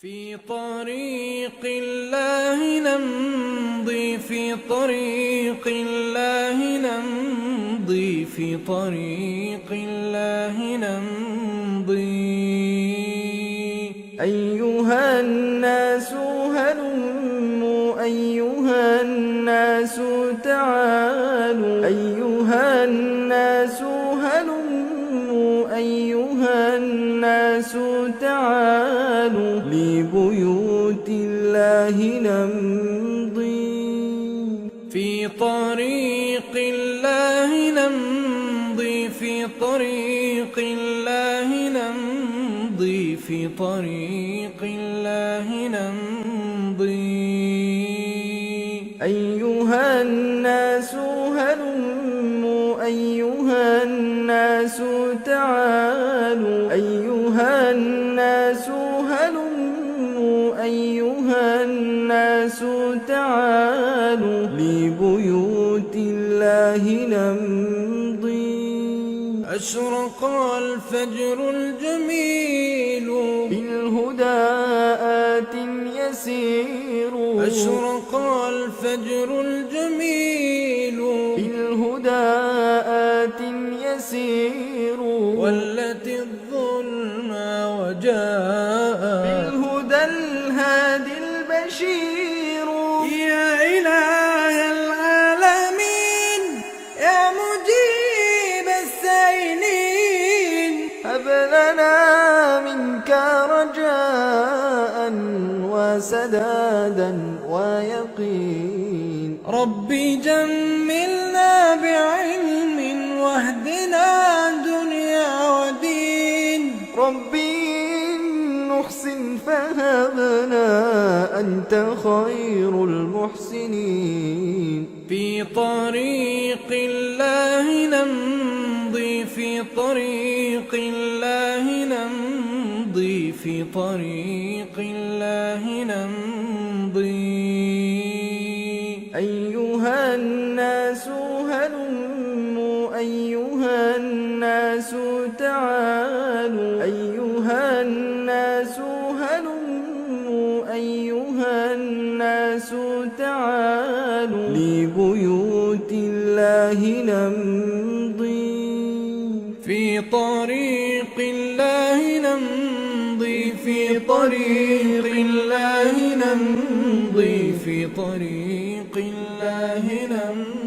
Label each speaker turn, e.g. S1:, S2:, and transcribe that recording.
S1: في طريق الله نمضي، في طريق الله نمضي، في طريق الله نمضي.
S2: أيها الناس هلموا، أيها الناس تعالوا، أيها الناس هلموا، أيها الناس تعالوا، لبيوت الله نمضي.
S1: في طريق الله نمضي، في طريق الله نمضي، في طريق الله نمضي.
S2: أيها الناس هلموا، أيها الناس تعالوا، أيها الناس هلموا، أيها الناس تعالوا، لبيوت الله نمضي.
S1: أشرق الفجر الجميل،
S2: بالهدى آت يسير،
S1: أشرق الفجر الجميل،
S2: بالهدى آت يسير،
S1: ولت الظلمى وجاء
S2: بالهدى الهادي البشير.
S1: يا إله العالمين، يا مجيب السائلين،
S2: هب لنا منك رجاء وسدادا ويقين.
S1: ربي جملنا بعلم واهدنا دنيا ودين.
S2: ربي إن نحسن فهبنا، أنت خير المحسنين.
S1: في طريق الله نمضي، في طريق الله نمضي، في طريق الله نمضي.
S2: أيها الناس هلموا، أيها الناس تعالوا، أيها الناس هلموا، أيها الناس تعالوا، لبيوت الله نمضي.
S1: في طريق الله نمضي، في طريق الله نمضي، في طريق الله نمضي.